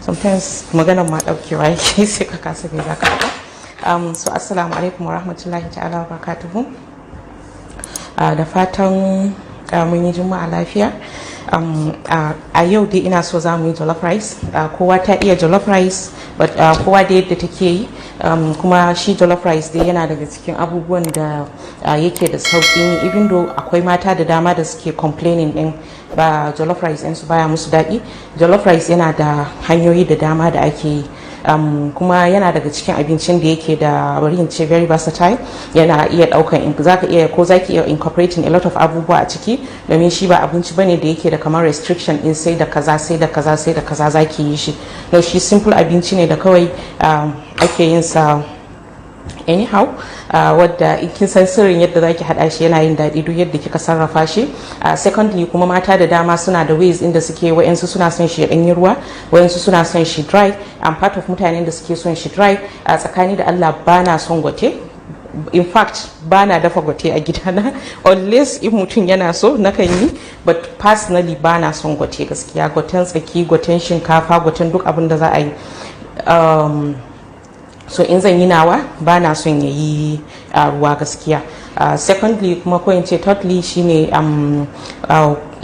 sometimes magana ma daukewa yake sai ka kasa bai zaka so assalamu alaikum wa rahmatullahi ta'ala wa barakatuhu. Da fatan mun yi juma'a lafiya. A yau dai ina so za mu yi jollof rice. Kowa ta iya jollof rice, but kowa da yadda take yi. Kuma shi jollof rice dai yana daga cikin abubuwan da yake da sauƙi, even though akwai mata da dama da suke complaining din ba jollof rice ɗinsu baya musu daɗi. Jollof rice yana da hanyoyi da dama da ake yi. Kuma yana daga cikin abincin da yake da bari in ce very versatile. Yana iya daukan zaka iya ko zaki iya incorporating a lot of abubuwa a ciki, domin shi ba abinci bane da yake da kamar restriction in sai da kaza sai da kaza sai da kaza zaki yi shi. No, shi simple abinci ne da kawai ake yin sa anyhow, wadda kin san sirrin yadda zaki hada shi yana yin daɗi duk yadda kika sarrafa shi. Secondly kuma mata da dama suna da ways inda suke, wayansu suna son shi ya danyi ruwa, wayansu suna son shi dry. I'm part of mutanen da suke son shi dry. Tsakani da Allah bana son gote. In fact bana dafa gote a gidana unless if mutum yana so nakan yi, but personally bana son gote gaskiya. Goten tsaki, goten shinkafa, goten duk abin da za a yi. So in zan yi nawa ba na son ya yi ruwa gaskiya. Secondly kuma ko in ce thirdly shine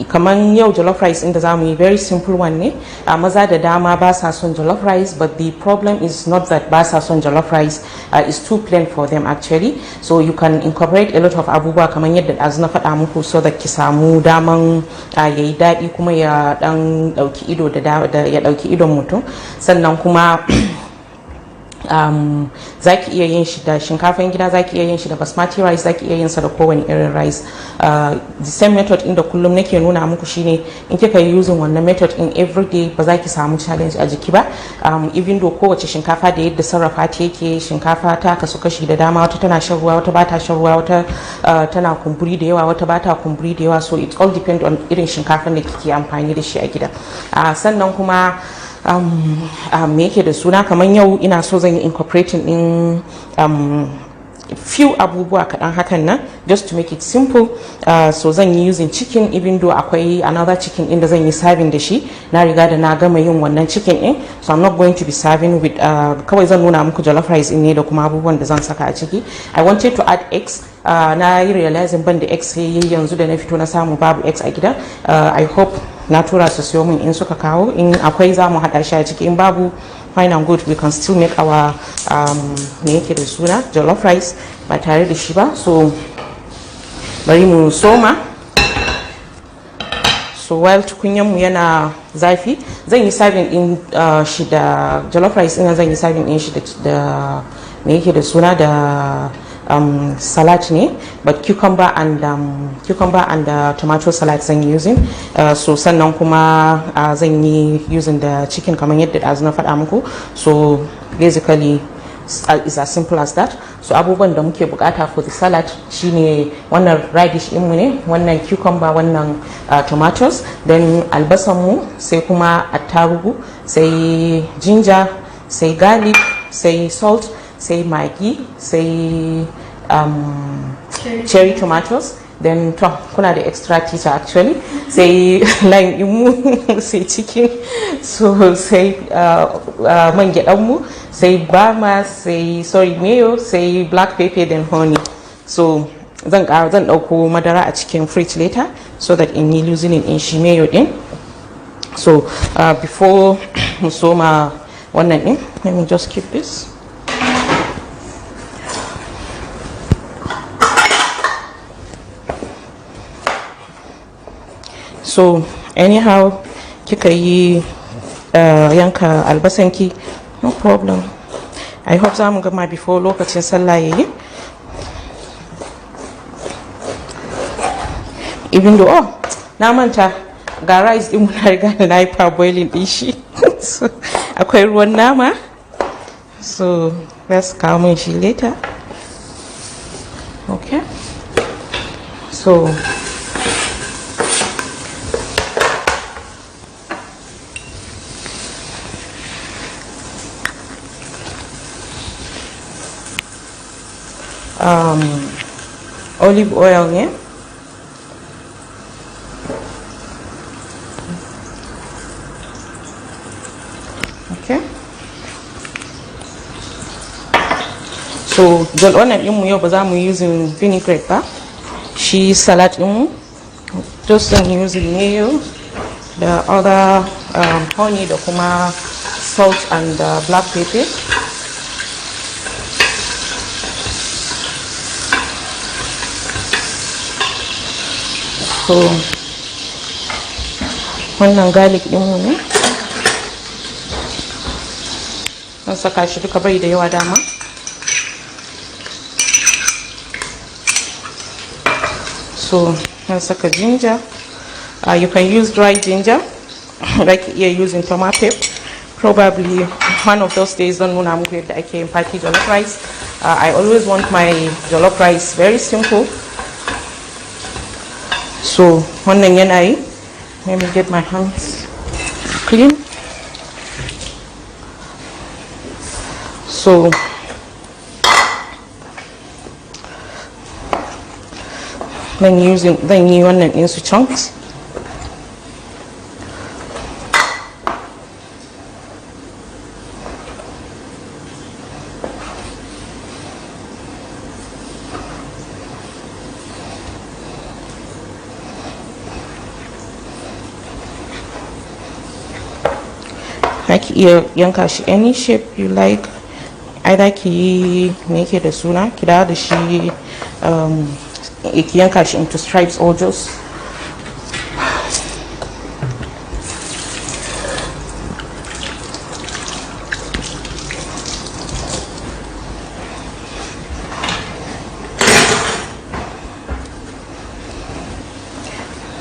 kaman yau jollof rice inda zamu yi very simple one ne. Maza da dama ba sa son jollof rice, but the problem is not that ba sa son jollof rice, is too plain for them actually. So you can incorporate a lot of abubuwa kaman yadda azu na faɗa muku, so that ki samu daman yayi daɗi kuma ya dan dauki ido da ya dauki idon mutum. Sannan kuma zaki iya yin shi da shinkafan gida, zaki iya yin shi da basmati rice, zaki iya yin sa da kowane irin rice. The same method inda kullum nake nuna muku shine in kika yi using wannan method in everyday ba za ki samu challenge a jiki ba. Even though kowace shinkafa da yadda sarrafa ta yake, shinkafa ta kasu kashi da dama, wata tana shan ruwa, wata ba ta shan ruwa, wata tana kumburi da yawa, wata ba ta kumburi da yawa. So it all depend on irin shinkafan da kike amfani da shi a gida. Sannan kuma me yake da suna, kamar yau ina so zan yi incorporating in few abubuwa kaɗan hakan nan, just to make it simple. So zan yi using chicken, even though akwai another chicken inda zan yi serving da shi. Na riga da na gama yin wannan chicken in, so I'm not going to be serving with kawai zan nuna muku jollof rice in ne da kuma abubuwan da zan saka a ciki. I wanted to add eggs. Na yi realizing ban da eggs sai yanzu da na fito na samu babu eggs a gida. I hope na tura su siyo min in suka kawo, in akwai za mu haɗa shi a ciki, in babu fine and good, we can still make our me yake da suna jollof rice ba tare da shi ba. So bari mu soma. So while tukunyan mu yana zafi, zan yi serving din shi da jollof rice din, zan yi serving din shi da me yake da suna da salad ne, but cucumber and tomato salad zan yi using. So sannan kuma zan yi using the chicken kamar yadda azu na faɗa muku. So basically it's as simple as that. So abubuwan da muke bukata for the salad shine wannan radish din mu ne, wannan cucumber, wannan tomatoes, then albasan mu, sai kuma attarugu, sai ginger, sai garlic, sai salt, sai maggi, sai cherry tomatoes, then kuna da extra teacher actually, sai lime imu, sai chicken, so sai man gyaɗan mu, sai bama, sai mayo, sai black pepper, then honey. So zan dauko madara a cikin fridge later, so that in yi losing in shi mayo din. So before mu soma wannan din, let me just keep this. So anyhow kika yi yanka albasanki, no problem. I hope za mu gama before lokacin sallah yayi. Even though na manta ga rice din mun riga da na yi parboiling din shi. So akwai ruwan nama, so let's kawo mun shi later. Okay, so olive oil ne, Okay. So wannan ɗinmu yau ba za mu using vinaigrette ba. Shi salad ɗinmu just using mayo, the other honey da kuma salt and black pepper. So wannan garlic ɗinmu ne. Zan saka shi duka bai da yawa dama. So zan saka ginger. You can use dry ginger, like you're using tomato. Probably one of those days don't know I'm good. I can package jollof rice. I always want my jollof rice very simple. So wannan yana yi. Let me get my hands clean. So then yi wannan ɗinsu chunks. Like iya yanka shi any shape you like. Either ki yi me yake da suna ki dawo da shi ki yanka shi into stripes or just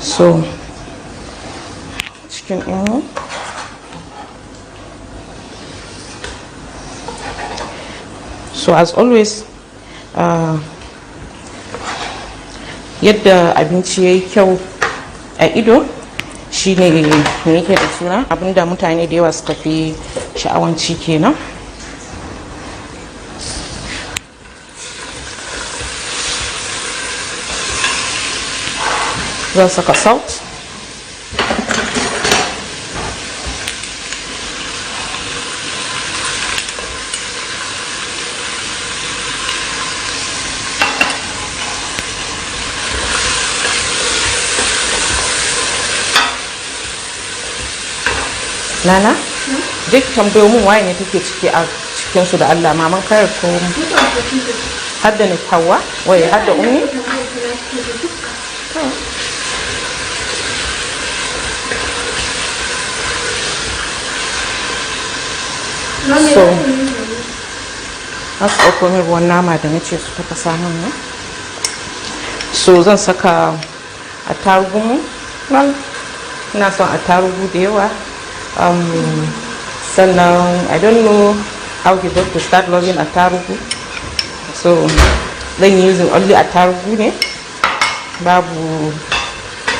so chicken in. So as always yadda abinci yayi kyau a ido shine me yake da suna abinda mutane da yawa suka fi sha'awanci kenan. Zan saka salt. Nana, je ki tambayo mun waye ne take ciki a cikin su da Allah, maman kayar ko hadda ne Hawwa, waye hadda ummi? So, haka ɗauko min ruwan nama da nace su ta kasa min ne. So zan saka attarugu mu, ina son attarugu da yawa. Sannan I don't know how you got to start loving attarugu. So then using only attarugu ne, babu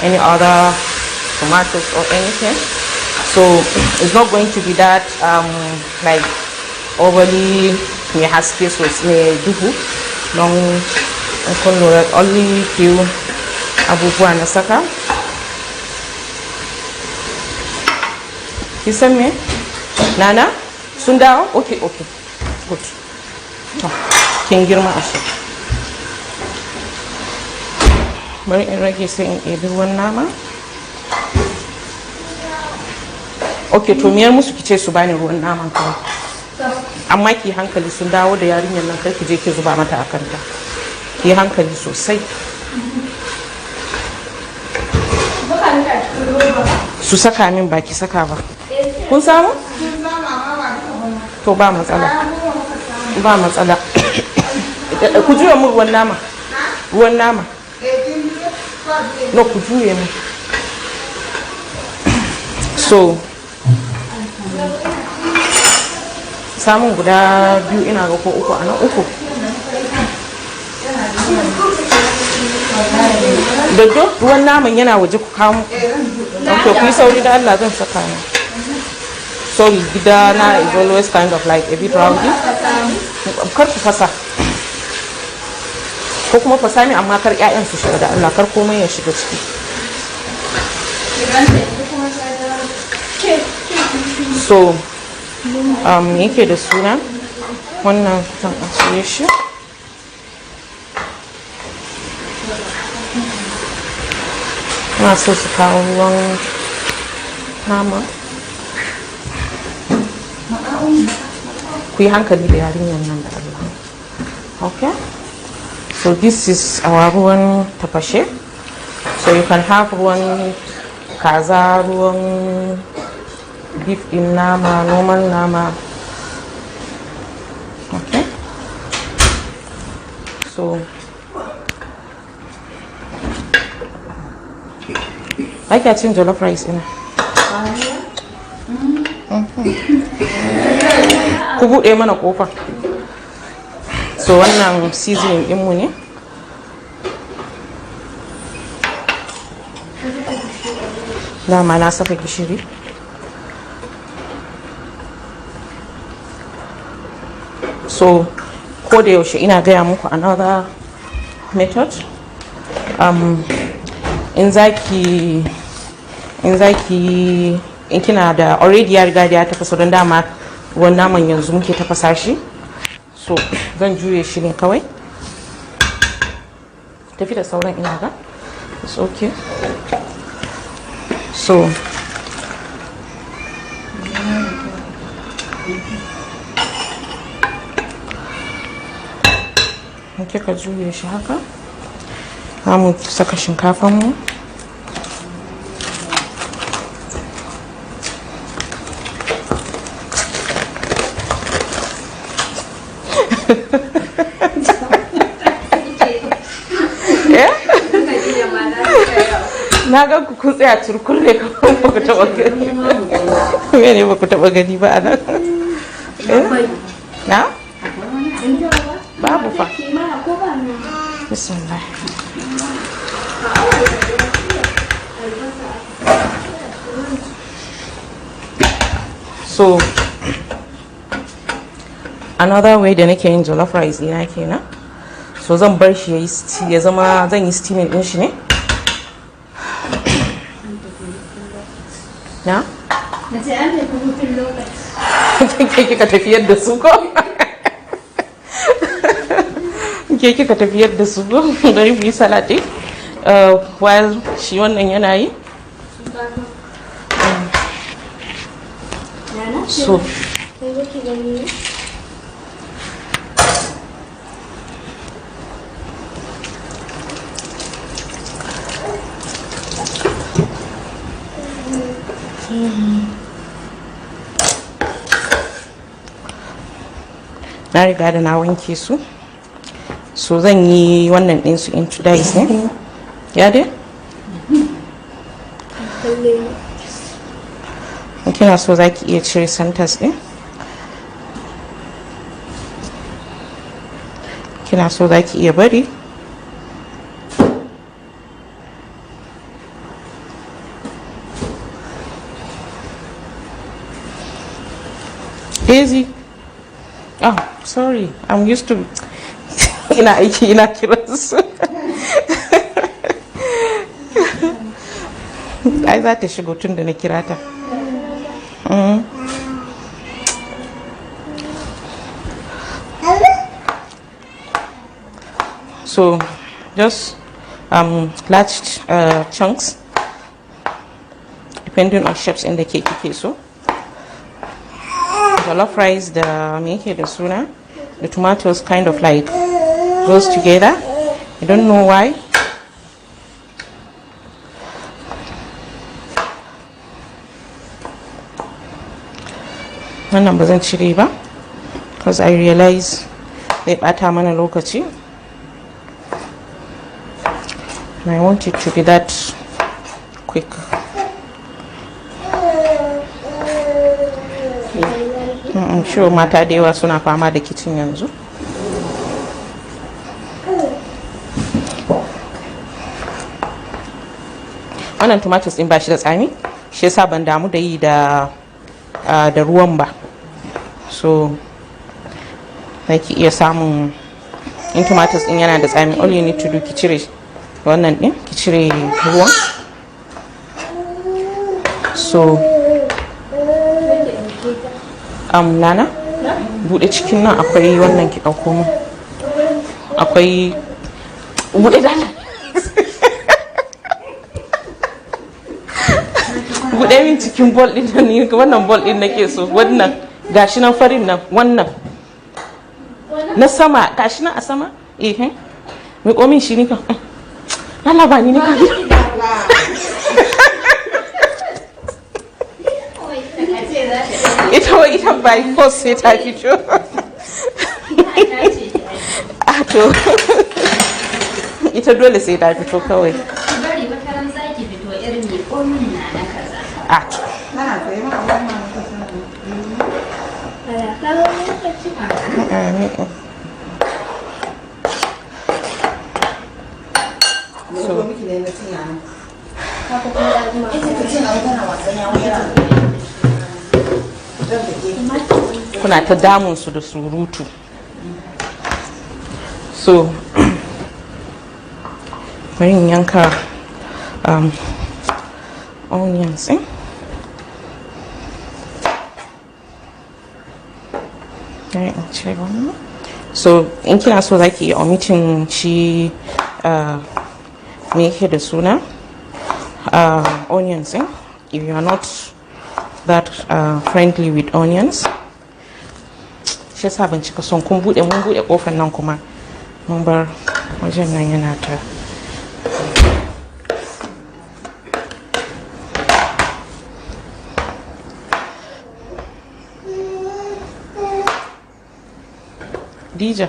any other tomatoes or anything. So it's not going to be that like overly me haske so me duhu. Long only few abubuwa na saka. You send me? Nana? Sun dawo? Okay, okay. Good. Kin girma ashe. Bari in rage sai in ɗebi ruwan nama. Okay, to miyar musu kice su bani ruwan naman kawai. Amma ki hankali sun dawo da yarinyar nan kai ki je ki zuba mata a kanta. Ki hankali sosai. Su saka min ba ki saka ba. Kun samu? To ba matsala. Ba matsala. Ku juya mu ruwan nama. Ruwan nama. No, ku juye mu. So samun guda biyu ina ga ko uku ana uku. Dodo ruwan naman yana waje ku kawo. Okay, ku yi sauri da Allah zan saka ni. Sorry, gida na is always kind of like a bit rowdy. Kar ku fasa. Ko kuma fasa ne amma kar ƴaƴan su shiga da Allah, kar komai ya shiga ciki. So yake da suna wannan zan ajiye shi. Na so su kawo ruwan nama. Ku yi hankali da yarinyar nan da Allah. Okay, so this is our ruwan tafashe. So you can have ruwan kaza, ruwan beef din nama, normal nama. Okay, so ake cin jollof rice ina. Ku buɗe mana ƙofa. So wannan seasoning ɗinmu ne. Dama na saka gishiri. So ko da yaushe ina gaya muku another method. In kina da already ya riga da ya tafasa, don dama ruwan naman yanzu muke tafasa shi. So zan juye shi ne kawai. Tafi da sauran ina ga. It's okay. So kika juye shi haka, za mu saka shinkafan mu. Na ga ku kun tsaya turkur ne kamar ba ku taba gani. Me ne ba ku taba gani ba anan? Na? Babu fa. Bismillah. So another way da nake yin jollof rice ina kenan. So zan bar shi ya zama, zan yi steaming din shi ne. Na? Nace an tafi hutun lokaci. Ke kika tafiyar da su ko? Ke kika tafiyar da su ko? Bari mu yi salati. While shi wannan yana yi. So na riga da na wanke su, so zan yi wannan din su into dice ne. Ya dai? Kina so zaki iya cire centers din, kina so zaki iya bari. Daisy, oh sorry, I'm used to ina aiki ina kiransu. Ai za ta shigo tun da na kira ta. So just large chunks depending on shapes in the cake kike so. Jollof rice da me yake da suna, the tomatoes kind of like goes together. I don't know why. Wannan ba zan cire ba because I realize zai bata mana lokaci. And I want it to be that quick. I'm sure mata da yawa suna fama da kitchen yanzu. Wannan tomatoes din ba shi da tsami, shi yasa ban damu da yi da ruwan ba. So ki iya samun in tomatoes din yana da tsami, all you need to do ki cire wannan din, ki cire ruwan. So Nana, bude cikin nan akwai wannan ki dauko mu. Akwai bude dana. Bude min cikin bol din nan, wannan bol din nake so. Wannan gashi nan farin nan, wannan na sama gashi nan a sama. Mai komin shi ne ka. Allah ba ni ne ka. Ita by force sai ta fito. To ita dole sai ta fito kawai. Bari makaran zaki fito irin mai komin na kaza. Na sai ma wannan kasan. So miki ne na tinya. Kuna ta damun su da surutu. So bari in yanka onions. So in kina so zaki yi omitin shi me yake da suna onions. If you are not that friendly with onions, shi yasa ban cika son mun bude kofar nan kuma mun bar wajen nan yana ta Dija.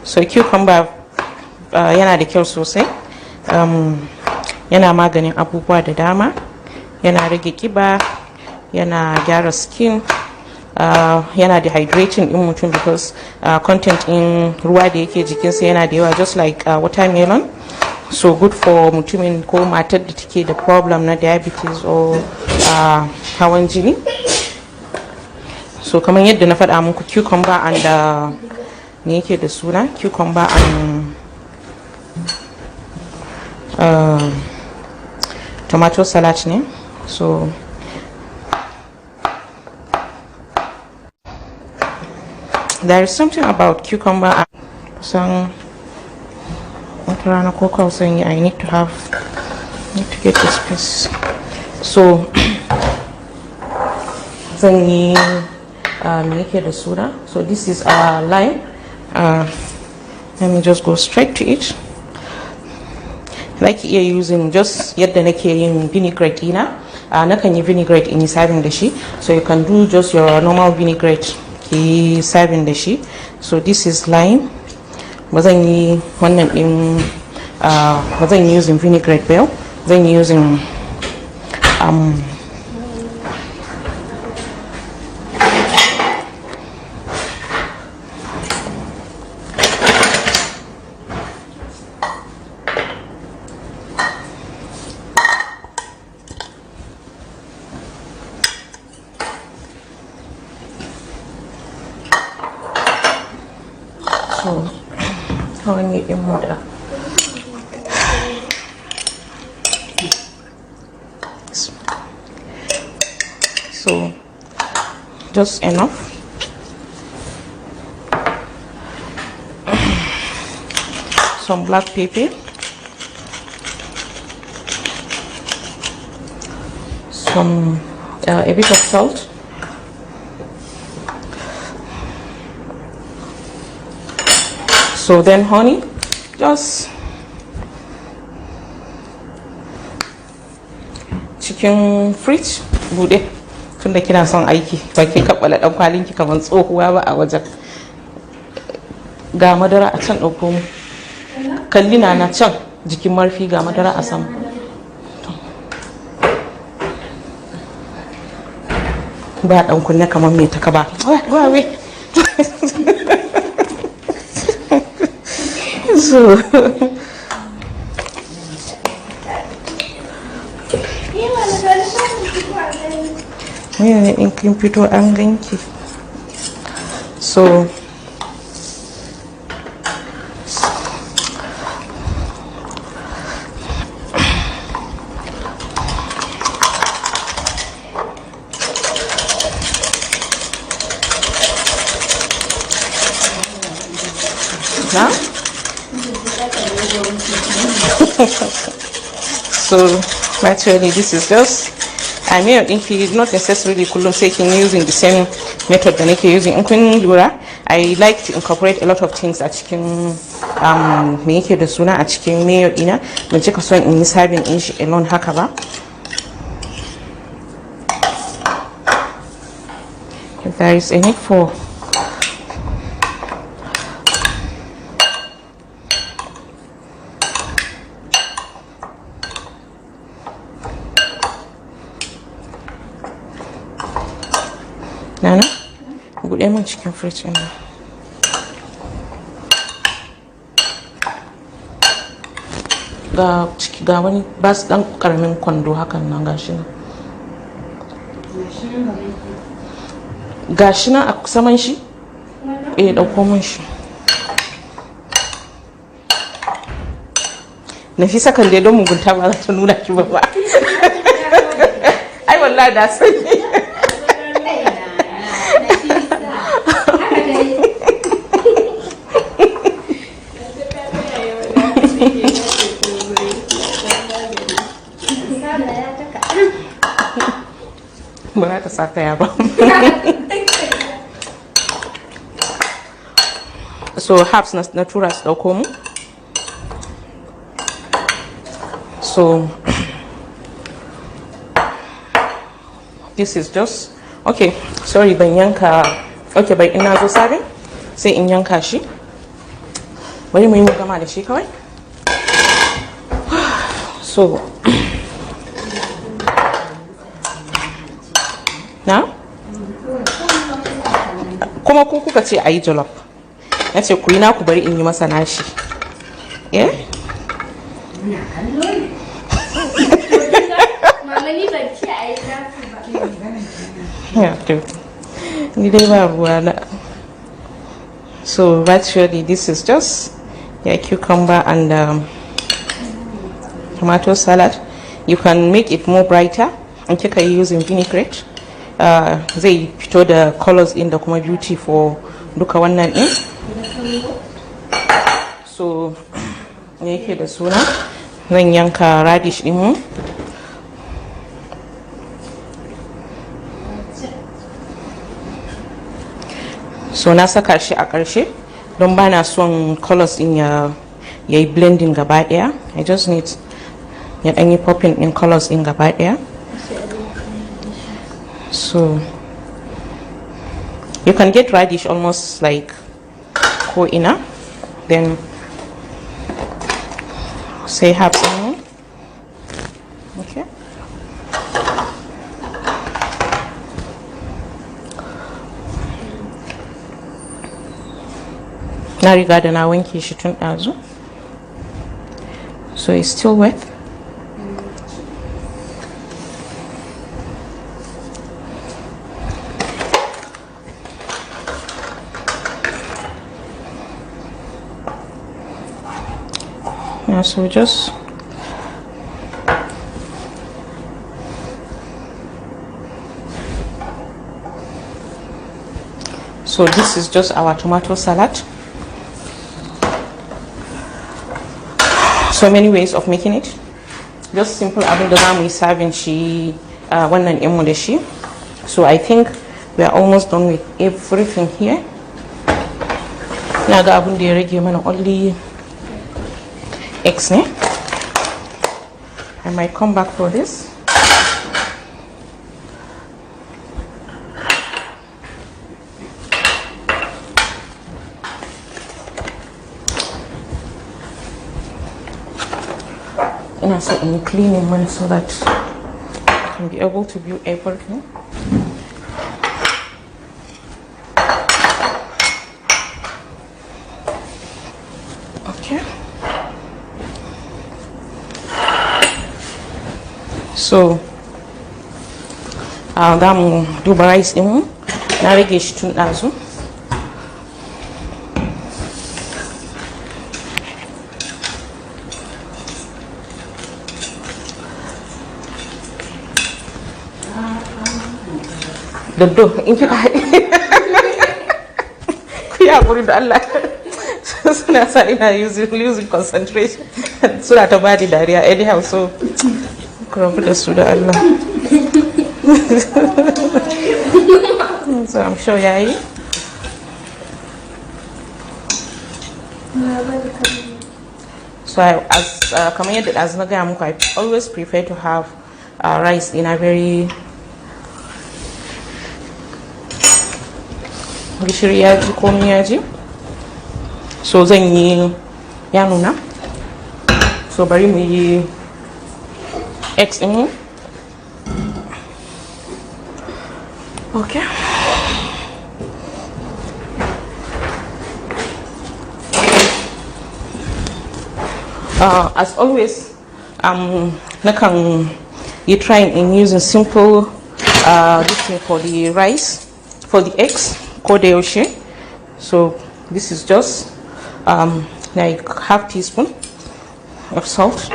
So cucumber yana da kyau sosai, yana maganin abubuwa da dama, yana rage kiba, yana gyara skin, yana dehydrating in mutum because content in ruwa da yake jikinsa yana da yawa, just like watermelon. So good for mutumin ko matar da take da problem na diabetes or hawan jini. So kamar yadda na faɗa muku, cucumber and me yake da suna cucumber and tomato salad ne. So there is something about cucumber and I need to get this piece. So zan yi me yake da suna. So this is our lime. Let me just go straight to it. Like you're using just yadda nake yin vinaigrette ina, nakan yi vinaigrette in serving da shi, so you can do just your normal vinaigrette ki serving da shi. So this is lime. Bazan yi wannan din bazan yi using vinaigrette ba, zan yi using so just enough. Some black pepper, some a bit of salt, so then honey, just cikin fridge bude tunda kina son aiki ba ki kabbala dan kwalin ki kaman tsohuwa ba a wajen. Ga madara a can dauko mu, kalli na can jikin marfi, ga madara a sama. Ba dan kunne kaman me ta kaba wawe. So ne in kin fito an ganki. So Now, so naturally this is just, I may think it's not necessarily kullum sai kin using the same method da nake using. In kun lura, I like to incorporate a lot of things a cikin me yake da suna a cikin mayo dina. Ban cika son in yi serving in shi alone haka ba. If there is a need for Nana, buɗe min cikin fridge ɗin nan. Ga wani bas ɗan ƙaramin kwando hakan nan gashi nan. Gashi nan a saman shi? Ɗauko min shi. Nafisa kan dai don mugunta ba za ta nuna ki ba ba. Ai wallahi da sani. Ba ta saka ya ba. So herbs na tura su dauko mu. So this is just okay. Sorry, ban yanka. Okay, bai ina zo sabe sai in yanka shi. Bari mu yi mu gama da shi kawai. So na? Kuma ku kuka ce ayi jollof. Na ce ku yi naku bari in yi masa nashi. Eh? Mama ni ban ce ayi naku ba. Yeah, dude. Ni dai ba ruwa na. So virtually this is just your cucumber and tomato salad. You can make it more brighter and kika using vinaigrette. Zai fito da colors in da kuma beauty for duka wannan in. So me yake da suna zan yanka radish din mu. So na saka shi a ƙarshe don bana son colors din ya yi blending gaba daya. I just need ya dan yi popping in colors in gaba daya. So you can get radish almost like ko ina, then say have some. Okay. Na riga da na wanke shi tun ɗazu, so it's still wet. Yeah, so just so this is just our tomato salad. So many ways of making it. Just simple abin da zamu yi serving shi wannan ɗinmu da shi. So I think we are almost done with everything here. Na ga abin da ya rage mana only eggs ne. I might come back for this. And I said I'm cleaning one so that I can be able to view everything. Okay. So za mu duba rice ɗinmu. Na rage shi tun ɗazu. Doddo in kika haɗe ku yi haƙuri da Allah. suna sa ina losing concentration suna ta bani dariya anyhow, so rabu da su da Allah. So I'm sure yayi. So as kamar yadda as na gaya muku, I always prefer to have rice in a very gishiri yaji ko miyaji. So zan yi ya nuna, so bari mu yi eggs din mu. Okay. As always, nakan you trying in using simple this thing for the rice, for the eggs, gode. So this is just like half teaspoon of salt.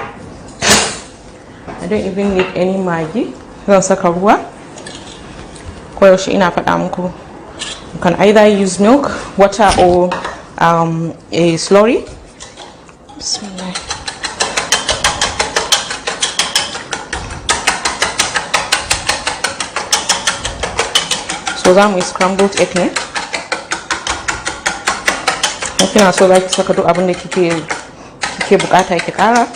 I don't even need any maggi. Zan saka ruwa. Koyaushe ina faɗa muku, you can either use milk, water, or a slurry. Bismillah. So za mu yi scrambled egg ne. Kina so za ki saka duk abin da kike bukata ki kara.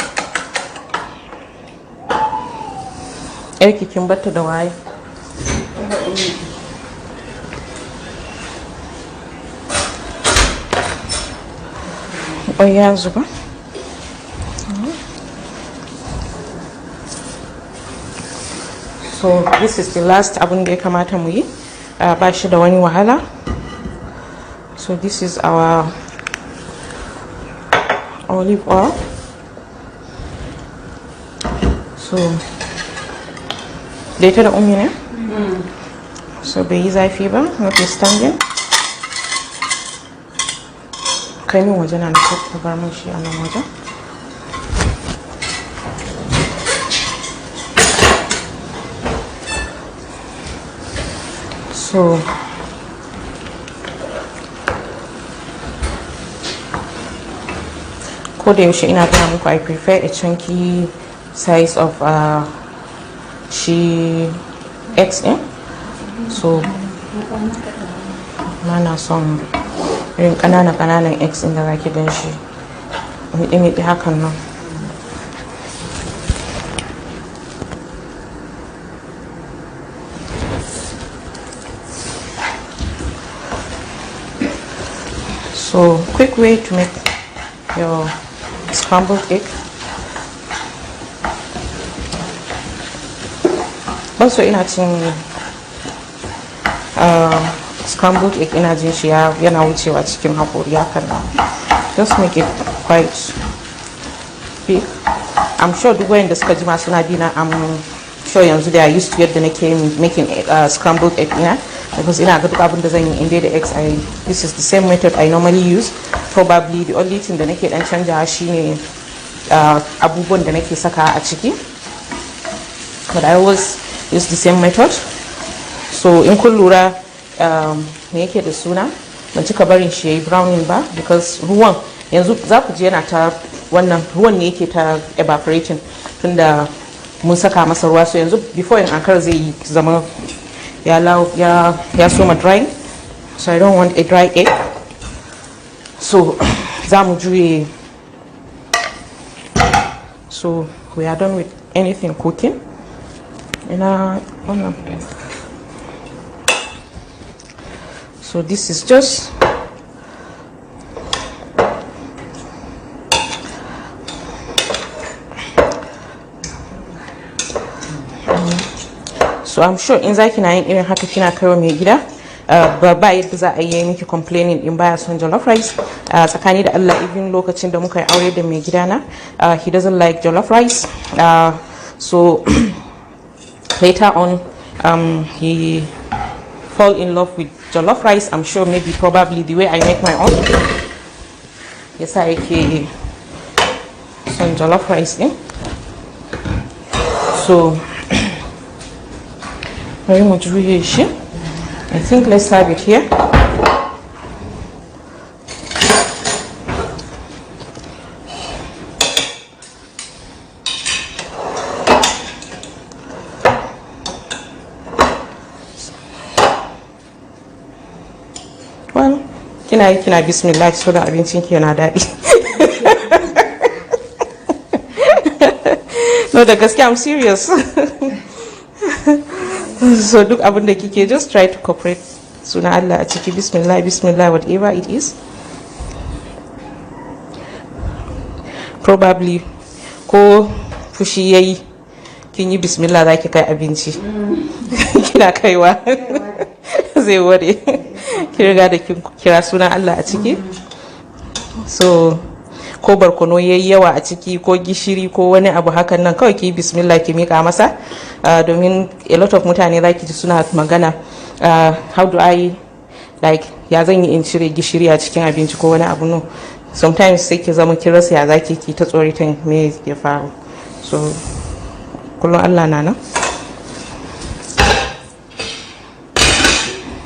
Kin batta da waye. Ya zuba. So this is the last abin da ya kamata mu yi. Ba shi da wani wahala. So this is our olive oil. So ita da umi ne? So bai yi zafi ba, notwithstanding. Kai min waje na ka bar min shi a nan wajen. So koda yaushe ina gaya muku, I prefer a chunky size of shi eggs in. So mana son irin ƙananan eggs in da zaki gan shi miɗi hakan nan. So quick way to make your scrambled egg. Also ina cin scrambled egg, ina jin shi yana wucewa cikin haƙori hakan nan. Just make it quite big. I'm sure duk wayanda suka jima suna dina, I'm sure yanzu they are used to yadda nake making scrambled egg ina, because ina ga duk abin da zan yi inda da eggs, this is the same method I normally use. Probably the only thing da nake dan canja shine abubuwan da nake saka a ciki, but I always use the same method. So in kun lura me yake da suna, ban cika barin shi yayi browning ba, because ruwan yanzu za ku ji yana ta wannan ruwan ne yake ta evaporating tunda mun saka masa ruwa. So yanzu before in ankar zai yi zama ya soma drying. So I don't want a dry egg. So za mu juye. So we are done with anything cooking. So this is just so I'm sure in zaki na yin irin haka kina kaiwa mai gida ba yadda za a yi miki complaining in baya son jollof rice. Tsakani da Allah, even lokacin da muka yi aure da mai gida na, he doesn't like jollof rice. So later on he fall in love with jollof rice. I'm sure maybe probably the way I make my own, yes, I can some jollof rice in. So very much really. I think let's have it here. kina bismillah so da abincin ki yana daɗi. No, da gaske I'm serious. So duk abin da kike just try to cooperate suna Allah a ciki bismillah bismillah whatever it is. Probably ko fushi yayi kin yi bismillah zaki kai abinci. Kina kaiwa zai ware. Ki riga da kin kira sunan Allah a ciki. So ko barkono yayi yawa a ciki ko gishiri ko wani abu hakan nan kawai ki bismillah ki mika masa domin a lot of mutane zaki ji suna magana how do I like ya zan yi in cire gishiri a cikin abinci ko wani abu no sometimes sai ki zama kin rasa ya zaki ki ta tsoritan me ya faru. So kullum Allah na nan.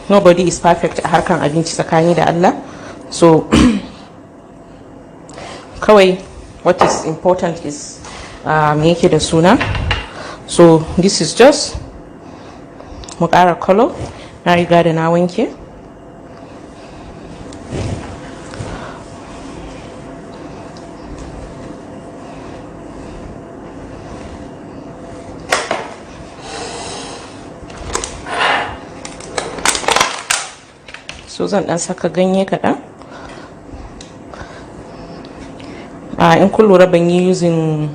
Nobody is perfect a harkan abinci tsakani da Allah. So kawai what is important is me yake da suna. So this is just mu ƙara color na riga da na wanke. So zan dan saka ganye kaɗan. In kun lura ban yi using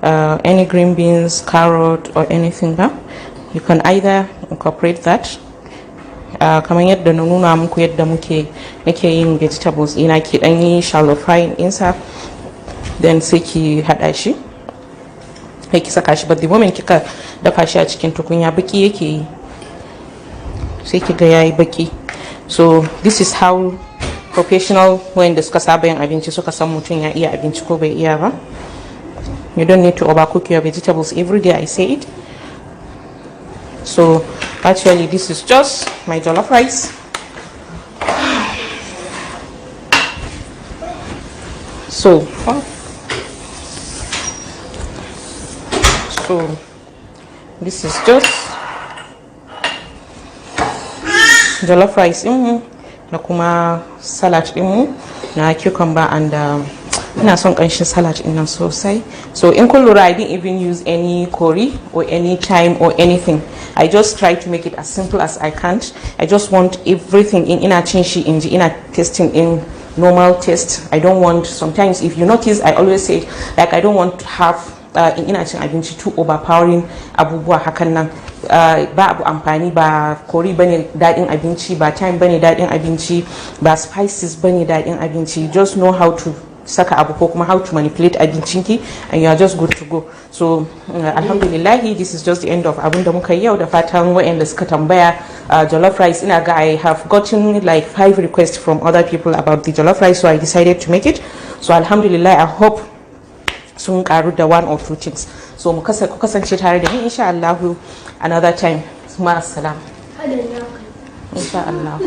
any green beans, carrot or anything ba. You can either incorporate that. Kamar yadda na nuna muku yadda nake yin vegetables ina ki dan yi shallow frying insa then sai ki hada shi. Sai ki saka shi but the moment kika dafa shi a cikin tukunya baki yake yi. Sai ki ga yayi baki. So this is how professional wanda suka saba yin abinci suka san mutum ya iya abinci ko bai iya ba. You don't need to overcook your vegetables every day, I say it. So actually this is just my jollof rice. So this is just jollof rice na kuma salad ɗinmu na cucumber and ina son ƙanshin salad ɗin nan sosai. So in kun lura I didn't even use any curry or any thyme or anything. I just try to make it as simple as I can. I just want everything in ina cin shi inji ina tasting in normal taste. I don't want, sometimes if you notice I always say like I don't want to have in ina cin abinci too overpowering abubuwa hakan nan. Ba abu amfani ba kori bane daɗin abinci ba time bane daɗin abinci ba spices bane daɗin abinci. Just know how to saka abu ko kuma how to manipulate abincinki and you are just good to go. So alhamdulillah this is just the end of abin da muka yi yau da fatan waɗanda suka tambaya jollof rice ina ga I have gotten like 5 requests from other people about the jollof rice so I decided to make it. So alhamdulillah I hope sun karu da 1 or 2 things. So ku kasance tare da ni insha Allah another time. Ma assalam. Insha Allah.